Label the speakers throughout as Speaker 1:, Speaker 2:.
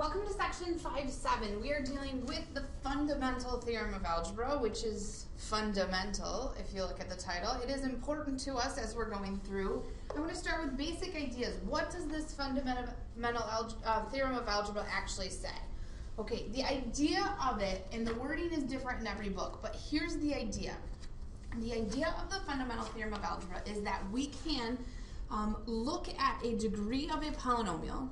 Speaker 1: Welcome to section 5.7. We are dealing with the fundamental theorem of algebra, which is fundamental if you look at the title. It is important to us as we're going through. I'm going to start with basic ideas. What does this fundamental theorem of algebra actually say? Okay, the idea of it, and the wording is different in every book, but here's the idea. The idea of the fundamental theorem of algebra is that we can look at a degree of a polynomial.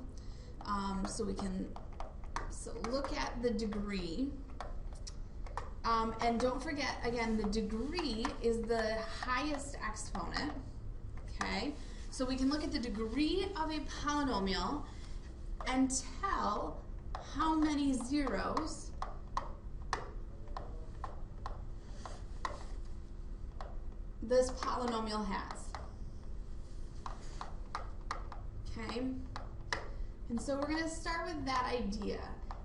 Speaker 1: So look at the degree, and don't forget, again, the degree is the highest exponent, okay? So we can look at the degree of a polynomial and tell how many zeros this polynomial has, okay? And so we're going to start with that idea.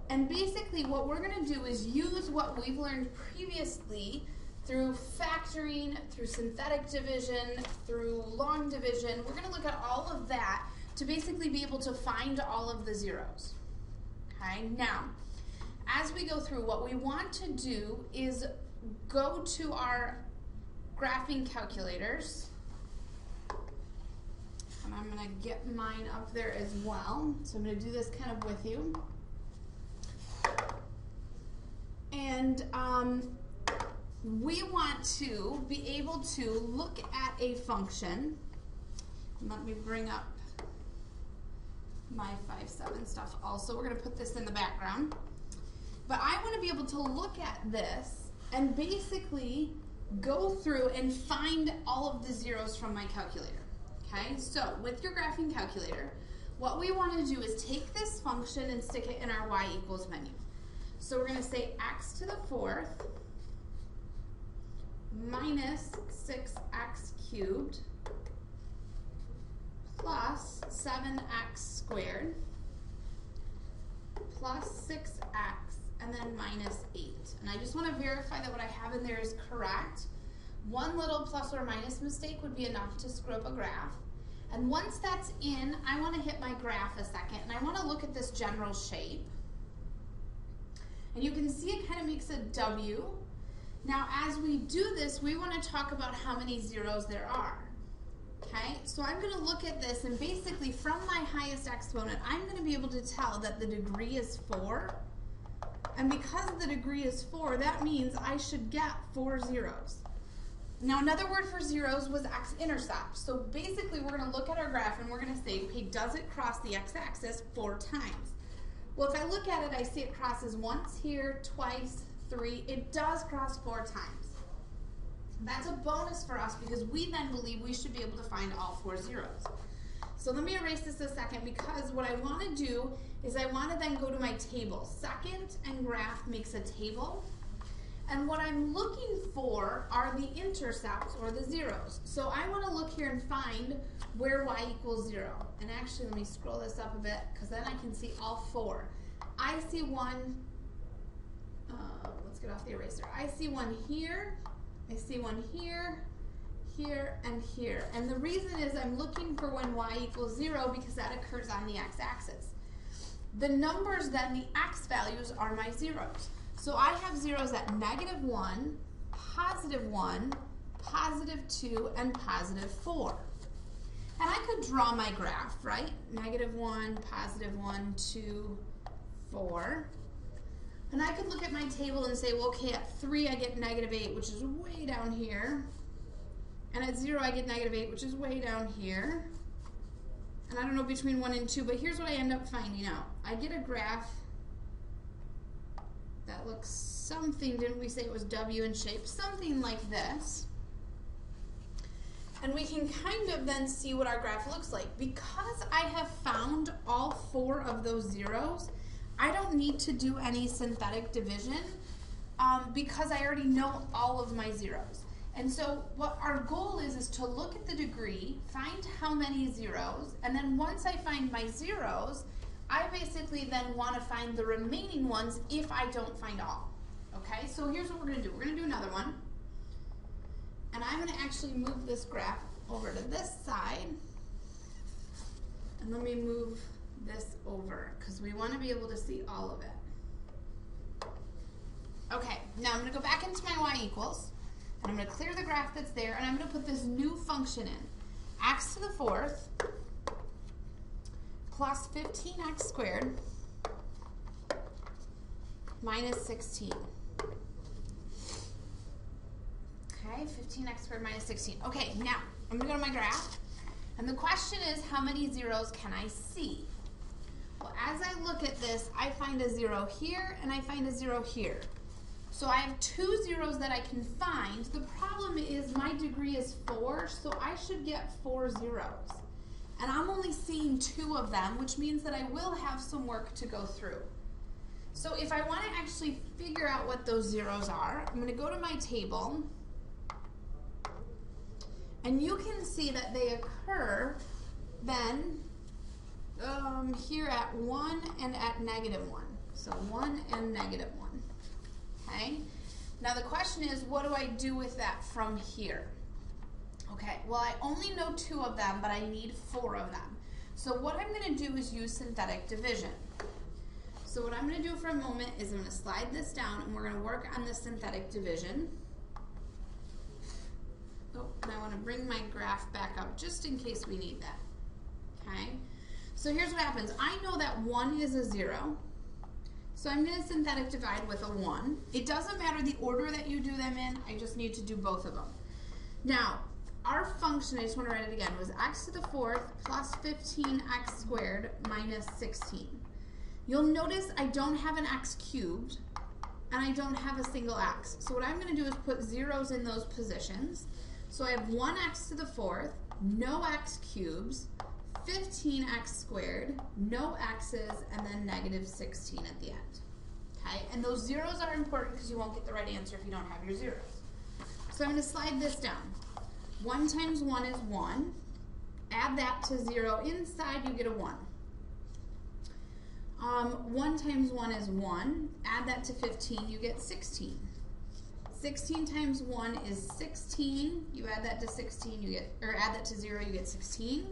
Speaker 1: And basically what we're going to do is use what we've learned previously through factoring, through synthetic division, through long division. We're going to look at all of that to basically be able to find all of the zeros. Okay? Now, as we go through, what we want to do is go to our graphing calculators. And I'm going to get mine up there as well. So I'm going to do this kind of with you. And we want to be able to look at a function. Let me bring up my 5.7 stuff also. We're going to put this in the background. But I want to be able to look at this and basically go through and find all of the zeros from my calculator. Okay, so with your graphing calculator, what we want to do is take this function and stick it in our y equals menu. So we're going to say x to the fourth minus 6x cubed plus 7x squared plus 6x and then minus 8. And I just want to verify that what I have in there is correct. One little plus or minus mistake would be enough to screw up a graph. And once that's in, I want to hit my graph a second, and I want to look at this general shape. And you can see it kind of makes a W. Now, as we do this, we want to talk about how many zeros there are. Okay, so I'm going to look at this, and basically from my highest exponent, I'm going to be able to tell that the degree is 4. And because the degree is 4, that means I should get 4 zeros. Now, another word for zeros was x-intercept. So basically, we're going to look at our graph and we're going to say, okay, does it cross the x-axis 4 times? Well, if I look at it, I see it crosses once here, twice, 3. It does cross 4 times. That's a bonus for us because we then believe we should be able to find all 4 zeros. So let me erase this a second, because what I want to do is I want to then go to my table. Second and graph makes a table. And what I'm looking for are the intercepts, or the zeros. So I want to look here and find where y equals 0. And actually, let me scroll this up a bit, because then I can see all 4. I see one, let's get off the eraser. I see one here, I see one here, here, and here. And the reason is I'm looking for when y equals 0 because that occurs on the x-axis. The numbers then, the x values, are my zeros. So I have zeros at -1, +1, +2, and +4. And I could draw my graph, right? -1, +1, 2, 4. And I could look at my table and say, well, okay, at 3 I get -8, which is way down here. And at 0 I get -8, which is way down here. And I don't know between 1 and 2, but here's what I end up finding out. I get a graph that looks something, didn't we say it was W in shape? Something like this. And we can kind of then see what our graph looks like. Because I have found all 4 of those zeros, I don't need to do any synthetic division because I already know all of my zeros. And so what our goal is to look at the degree, find how many zeros, and then once I find my zeros, I basically then want to find the remaining ones if I don't find all. Okay, so here's what we're going to do. We're going to do another one. And I'm going to actually move this graph over to this side. And let me move this over because we want to be able to see all of it. Okay, now I'm going to go back into my y equals, and I'm going to clear the graph that's there, and I'm going to put this new function in. X to the fourth plus 15x squared minus 16. Okay, 15x squared minus 16. Okay, now I'm going to go to my graph, and the question is, how many zeros can I see? Well, as I look at this, I find a 0 here, and I find a 0 here. So I have 2 zeros that I can find. The problem is my degree is 4, so I should get 4 zeros. And I'm only seeing 2 of them, which means that I will have some work to go through. So if I want to actually figure out what those zeros are, I'm going to go to my table. And you can see that they occur then here at 1 and at -1. So 1 and -1. Okay? Now the question is, what do I do with that from here? Okay, well I only know 2 of them, but I need 4 of them. So what I'm going to do is use synthetic division. So what I'm going to do for a moment is I'm going to slide this down, and we're going to work on the synthetic division. Oh, and I want to bring my graph back up just in case we need that. Okay, so here's what happens. I know that 1 is a 0. So I'm going to synthetic divide with a 1. It doesn't matter the order that you do them in, I just need to do both of them. Now, our function, I just want to write it again, was x to the fourth plus 15x squared minus 16. You'll notice I don't have an x cubed, and I don't have a single x. So what I'm going to do is put zeros in those positions. So I have 1x to the fourth, no x cubes, 15x squared, no x's, and then negative 16 at the end. Okay, and those zeros are important because you won't get the right answer if you don't have your zeros. So I'm going to slide this down. 1 times 1 is 1. Add that to 0 inside, you get a 1. 1 times 1 is 1. Add that to 15, you get 16. 16 times 1 is 16. You add that to 16, you get, or add that to 0, you get 16.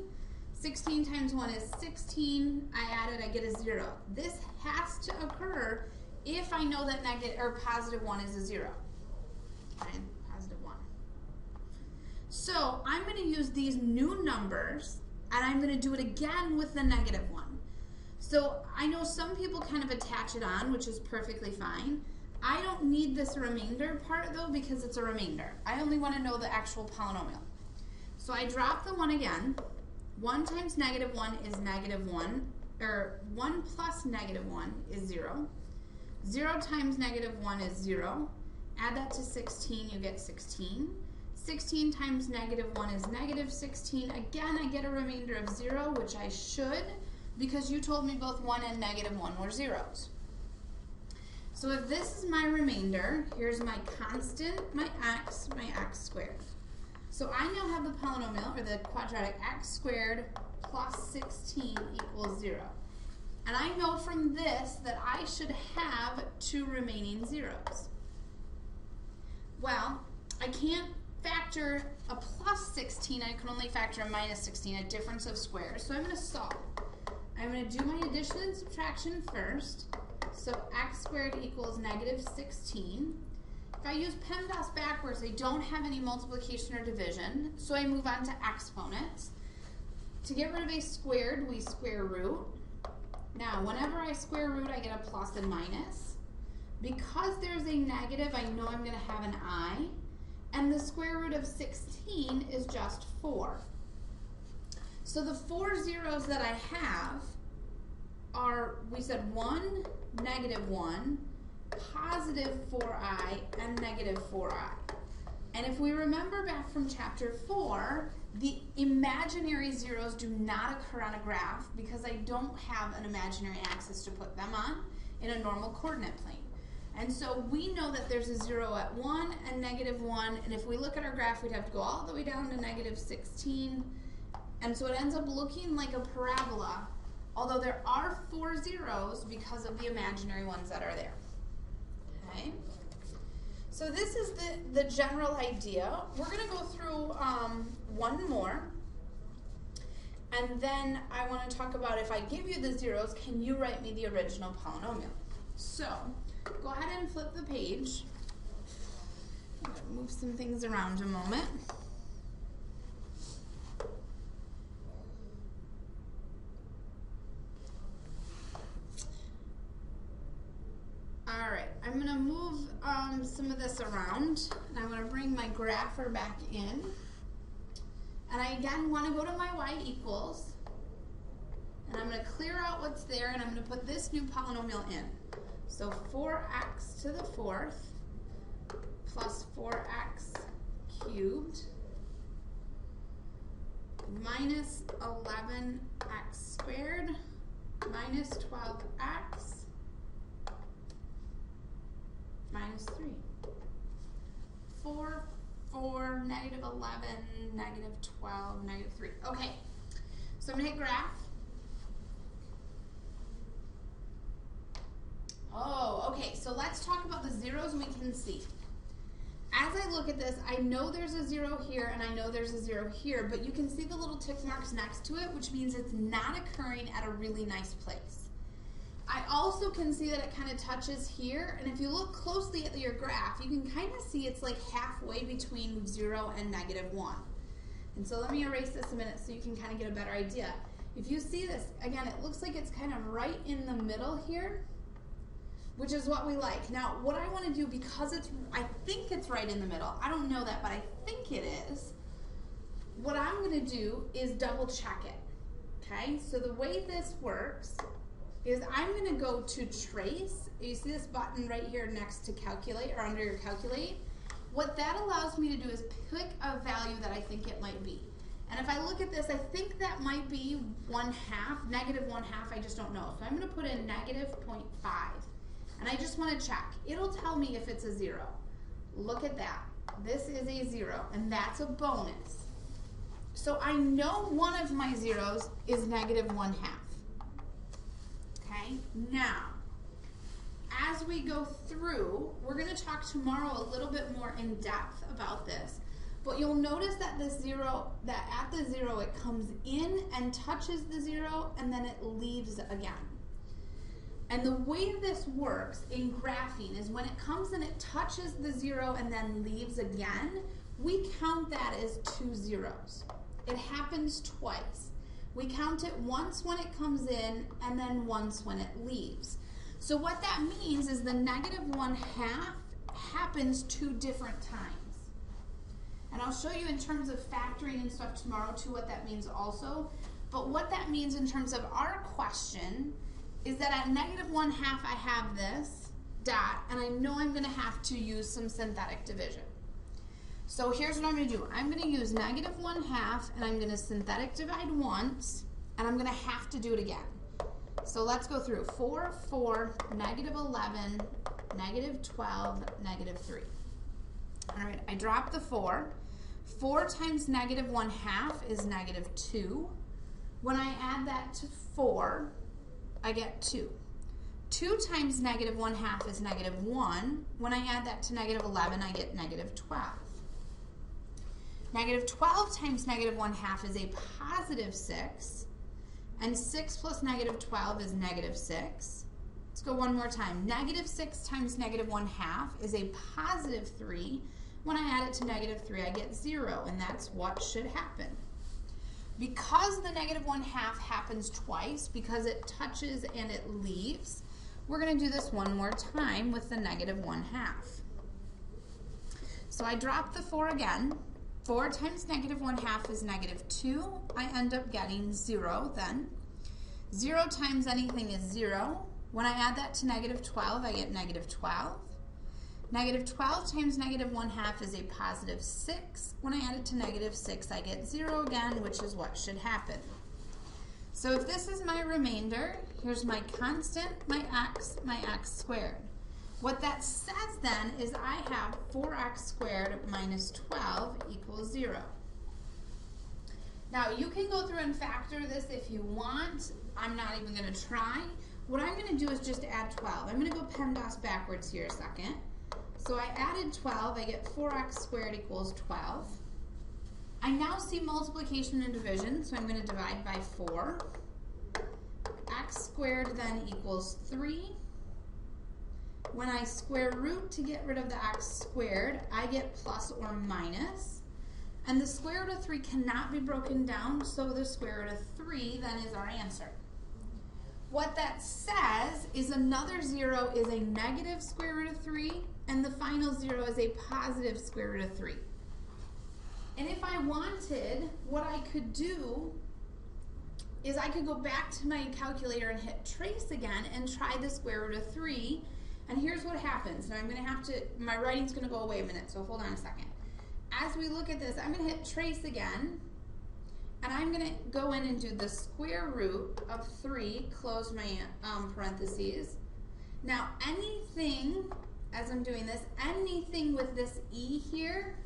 Speaker 1: 16 times 1 is 16. I add it, I get a 0. This has to occur if I know that negative or positive 1 is a 0. Okay, positive 1. So I'm going to use these new numbers, and I'm going to do it again with the negative 1. So I know some people kind of attach it on, which is perfectly fine. I don't need this remainder part though because it's a remainder. I only want to know the actual polynomial. So I drop the 1 again. 1 times negative 1 is negative 1, or 1 plus negative 1 is 0. 0 times negative 1 is 0. Add that to 16, you get 16. 16 times negative 1 is negative 16. Again, I get a remainder of 0, which I should, because you told me both 1 and negative 1 were zeros. So if this is my remainder, here's my constant, my x squared. So I now have the polynomial, or the quadratic, x squared plus 16 equals 0. And I know from this that I should have 2 remaining zeros. Well, I can't factor a plus 16, I can only factor a minus 16, a difference of squares. So I'm going to solve. I'm going to do my addition and subtraction first. So x squared equals negative 16. If I use PEMDAS backwards, I don't have any multiplication or division, so I move on to exponents. To get rid of a squared, we square root. Now, whenever I square root, I get a plus and minus. Because there's a negative, I know I'm going to have an I, and the square root of 16 is just 4. So the 4 zeros that I have are, we said 1, negative 1, positive 4i, and negative 4i. And if we remember back from chapter 4, the imaginary zeros do not occur on a graph because I don't have an imaginary axis to put them on in a normal coordinate plane. And so we know that there's a 0 at 1 and negative 1, and if we look at our graph, we'd have to go all the way down to negative 16. And so it ends up looking like a parabola, although there are 4 zeros because of the imaginary ones that are there. Okay? So this is the general idea. We're going to go through one more. And then I want to talk about, if I give you the zeros, can you write me the original polynomial? So go ahead and flip the page. I'm going to move some things around a moment. All right, I'm going to move some of this around, and I'm going to bring my grapher back in. And I again want to go to my y equals, and I'm going to clear out what's there, and I'm going to put this new polynomial in. So 4x to the fourth plus 4x cubed minus 11x squared minus 12x minus 3. 4, negative 11, negative 12, negative 3. Okay, so I'm going to hit graph. Oh, okay, so let's talk about the zeros we can see. As I look at this, I know there's a 0 here and I know there's a 0 here, but you can see the little tick marks next to it, which means it's not occurring at a really nice place. I also can see that it kind of touches here, and if you look closely at your graph, you can kind of see it's like halfway between 0 and negative 1. And so let me erase this a minute so you can kind of get a better idea. If you see this, again, it looks like it's kind of right in the middle here, which is what we like. Now, what I want to do, because I think it's right in the middle, I don't know that, but I think it is, what I'm going to do is double check it, okay? So the way this works is I'm going to go to trace. You see this button right here next to calculate, or under your calculate? What that allows me to do is pick a value that I think it might be. And if I look at this, I think that might be 1/2, negative 1/2, I just don't know. So I'm going to put in negative 0.5. And I just want to check. It'll tell me if it's a 0. Look at that. This is a 0, and that's a bonus. So I know one of my zeros is negative 1/2. Okay, now, as we go through, we're going to talk tomorrow a little bit more in depth about this, but you'll notice that this 0, that at the 0 it comes in and touches the 0, and then it leaves again. And the way this works in graphing is when it comes and it touches the 0 and then leaves again, we count that as 2 zeros. It happens twice. We count it once when it comes in and then once when it leaves. So what that means is the negative 1/2 happens 2 different times. And I'll show you in terms of factoring and stuff tomorrow too what that means also. But what that means in terms of our question is that at negative 1/2 I have this dot, and I know I'm going to have to use some synthetic division. So here's what I'm going to do. I'm going to use negative 1/2, and I'm going to synthetic divide once, and I'm going to have to do it again. So let's go through. 4, negative 11, negative 12, negative 3. All right, I dropped the 4. 4 times negative 1/2 is negative 2. When I add that to 4, I get 2. 2 times negative 1/2 is negative 1. When I add that to negative 11, I get negative 12. Negative 12 times negative 1/2 is a positive 6, and 6 plus negative 12 is negative 6. Let's go one more time. Negative 6 times negative 1/2 is a positive 3. When I add it to negative 3, I get 0, and that's what should happen. Because the negative 1/2 happens twice, because it touches and it leaves, we're going to do this one more time with the negative 1/2. So I drop the 4 again. 4 times negative 1/2 is negative 2. I end up getting 0 then. 0 times anything is 0. When I add that to negative 12, I get negative 12. Negative 12 times negative 1/2 is a positive 6. When I add it to negative 6, I get 0 again, which is what should happen. So if this is my remainder, here's my constant, my x squared. What that says then is I have 4x squared minus 12 equals 0. Now you can go through and factor this if you want. I'm not even going to try. What I'm going to do is just add 12. I'm going to go PEMDAS backwards here a second. So I added 12. I get 4x squared equals 12. I now see multiplication and division, so I'm going to divide by 4. X squared then equals 3. When I square root to get rid of the x squared, I get plus or minus. And the square root of 3 cannot be broken down, so the square root of 3 then is our answer. What that says is another 0 is a negative square root of 3, and the final 0 is a positive square root of 3. And if I wanted, what I could do is I could go back to my calculator and hit trace again and try the square root of 3. And here's what happens. Now I'm going to have to, my writing's going to go away a minute, so hold on a second. As we look at this, I'm going to hit trace again, and I'm going to go in and do the square root of 3, close my parentheses. Now anything, as I'm doing this, anything with this e here,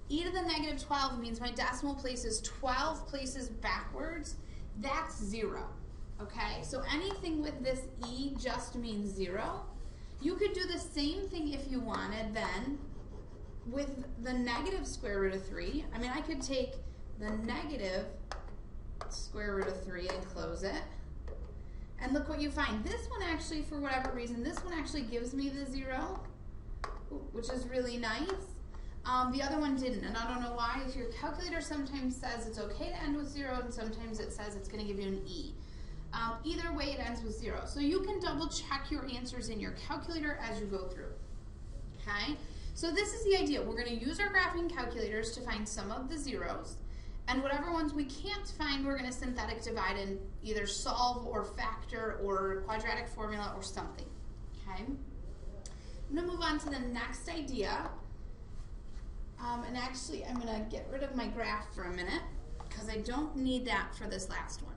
Speaker 1: e to the negative 12 means my decimal place is 12 places backwards. That's 0, okay? So anything with this e just means 0. You could do the same thing if you wanted then with the negative square root of 3. I mean, I could take the negative square root of 3 and close it. And look what you find. This one actually, for whatever reason, this one actually gives me the 0, which is really nice. The other one didn't, and I don't know why. If your calculator sometimes says it's okay to end with 0, and sometimes it says it's going to give you an e. Either way, it ends with 0. So you can double check your answers in your calculator as you go through. Okay? So this is the idea. We're going to use our graphing calculators to find some of the zeros, and whatever ones we can't find, we're going to synthetic divide and either solve or factor or quadratic formula or something. Okay? I'm going to move on to the next idea. And actually, I'm going to get rid of my graph for a minute because I don't need that for this last one.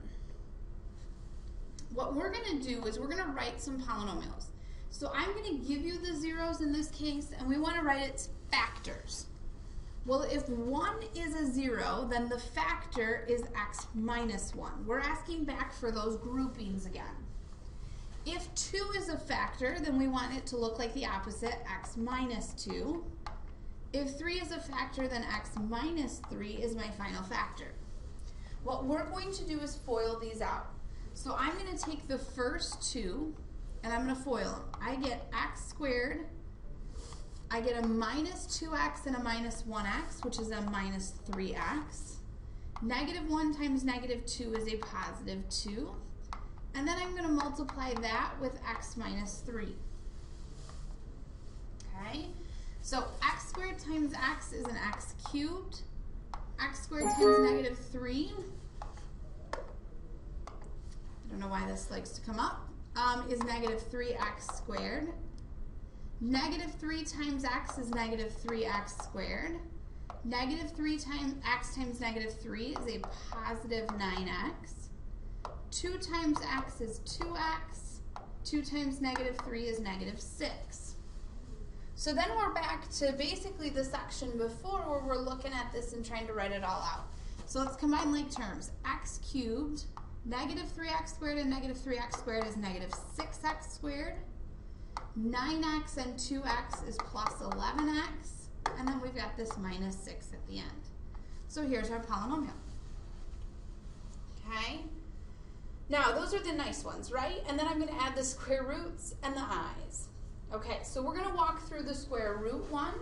Speaker 1: What we're going to do is we're going to write some polynomials. So I'm going to give you the zeros in this case, and we want to write its factors. Well, if 1 is a 0, then the factor is x minus 1. We're asking back for those groupings again. If 2 is a factor, then we want it to look like the opposite, x minus 2. If 3 is a factor, then x minus 3 is my final factor. What we're going to do is FOIL these out. So I'm going to take the first 2, and I'm going to FOIL them. I get x squared, I get a minus 2x and a minus 1x, which is a minus 3x. Negative 1 times negative 2 is a positive 2. And then I'm going to multiply that with x minus 3. Okay? So x squared times x is an x cubed. X squared times negative 3, I don't know why this likes to come up, is negative 3x squared. Negative 3 times x is negative 3x squared. Negative 3 times x times negative 3 is a positive 9x. 2 times x is 2x. 2 times negative 3 is negative 6. So then we're back to basically the section before where we're looking at this and trying to write it all out. So let's combine like terms. X cubed, negative 3x squared and negative 3x squared is negative 6x squared. 9x and 2x is plus 11x. And then we've got this minus 6 at the end. So here's our polynomial. Okay? Now, those are the nice ones, right? And then I'm going to add the square roots and the i's. Okay, so we're going to walk through the square root one.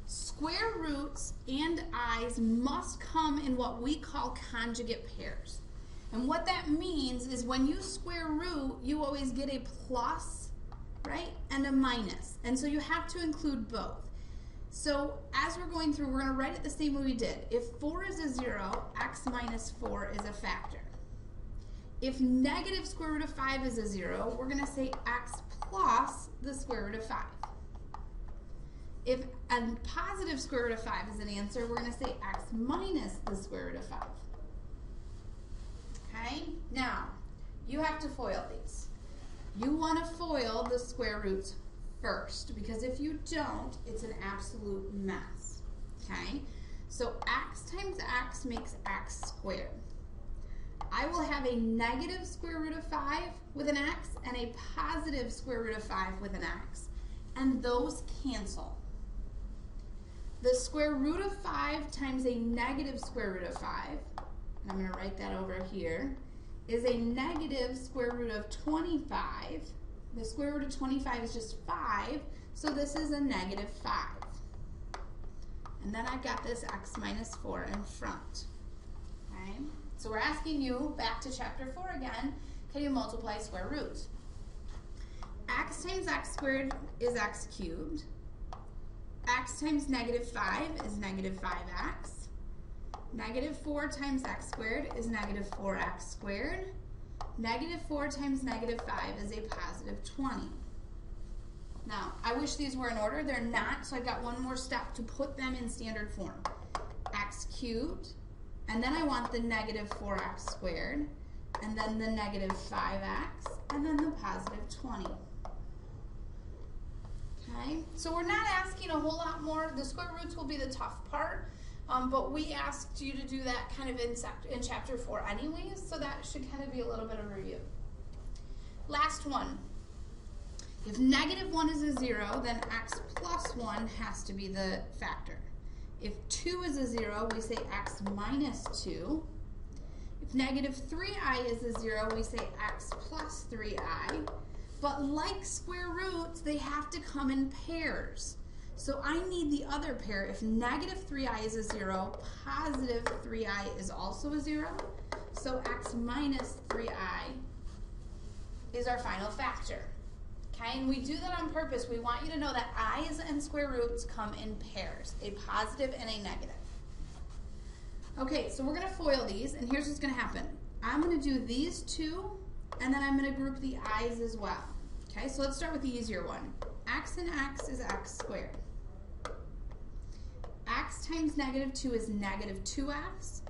Speaker 1: Square roots and i's must come in what we call conjugate pairs. And what that means is when you square root, you always get a plus, right, and a minus. And so you have to include both. So as we're going through, we're going to write it the same way we did. If 4 is a 0, x minus 4 is a factor. If negative square root of 5 is a 0, we're going to say x plus the square root of 5. If a positive square root of 5 is an answer, we're going to say x minus the square root of 5. Okay? Now, you have to FOIL these. You want to FOIL the square roots first, because if you don't, it's an absolute mess. Okay? So x times x makes x squared. I will have a negative square root of 5 with an x and a positive square root of 5 with an x. And those cancel. the square root of 5 times a negative square root of 5, and I'm going to write that over here, is a negative square root of 25. The square root of 25 is just 5, so this is a negative 5. And then I've got this x minus 4 in front. Okay? So we're asking you, back to chapter 4 again, can you multiply square roots? X times x squared is x cubed. X times negative 5 is negative 5x. Negative 4 times x squared is negative 4x squared. Negative 4 times negative 5 is a positive 20. Now, I wish these were in order. They're not, so I've got one more step to put them in standard form. X cubed, and then I want the negative 4x squared, and then the negative 5x, and then the positive 20. Okay, so we're not asking a whole lot more. The square roots will be the tough part, but we asked you to do that kind of in chapter 4 anyways, so that should kind of be a little bit of a review. Last one. If negative 1 is a 0, then x plus 1 has to be the factor. If 2 is a 0, we say x minus 2. If negative 3i is a 0, we say x plus 3i. But like square roots, they have to come in pairs. So I need the other pair. If negative 3i is a 0, positive 3i is also a 0. So x minus 3i is our final factor. Okay, and we do that on purpose. We want you to know that i's and square roots come in pairs, a positive and a negative. Okay, so we're going to FOIL these, and here's what's going to happen. I'm going to do these two, and then I'm going to group the i's as well. Okay, so let's start with the easier one. X and x is x squared. X times negative 2 is negative 2x,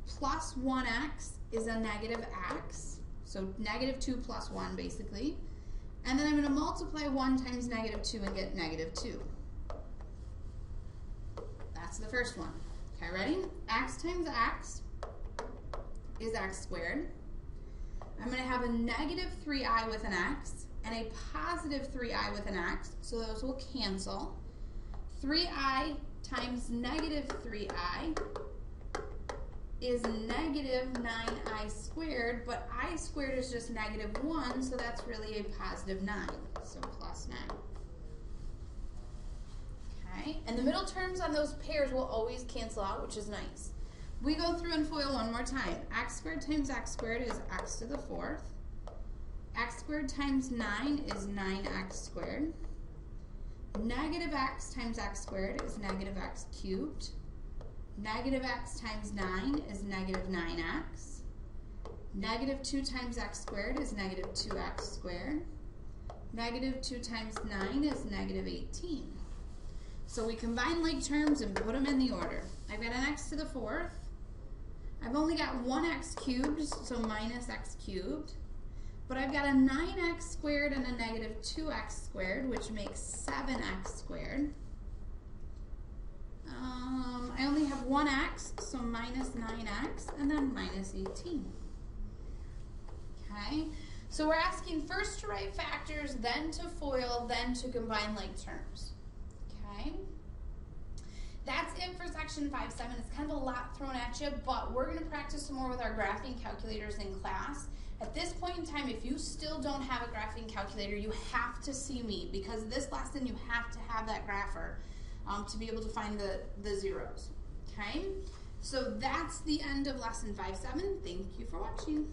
Speaker 1: plus 1x is a negative x, so negative 2 plus 1 basically. And then I'm going to multiply 1 times negative 2 and get negative 2. That's the first one. Okay, ready? X times x is x squared. I'm going to have a negative 3i with an x and a positive 3i with an x, so those will cancel. 3i times negative 3i is negative 9i squared, but I squared is just negative 1, so that's really a positive 9, so plus 9. Okay, and the middle terms on those pairs will always cancel out, which is nice. We go through and FOIL one more time. X squared times x squared is x to the 4th. X squared times 9 is 9x squared. Negative x times x squared is negative x cubed. Negative x times 9 is negative 9x. Negative 2 times x squared is negative 2x squared. Negative 2 times 9 is negative 18. So we combine like terms and put them in the order. I've got an x to the 4th. I've only got one x cubed, so minus x cubed. But I've got a 9x squared and a negative 2x squared, which makes 7x squared. I only have one x, so minus 9x, and then minus 18. Okay, so we're asking first to write factors, then to FOIL, then to combine like terms. Okay, that's it for section 5-7. It's kind of a lot thrown at you, but we're going to practice some more with our graphing calculators in class. At this point in time, if you still don't have a graphing calculator, you have to see me, because this lesson you have to have that grapher to be able to find the zeros. Okay, so that's the end of lesson 5-7. Thank you for watching.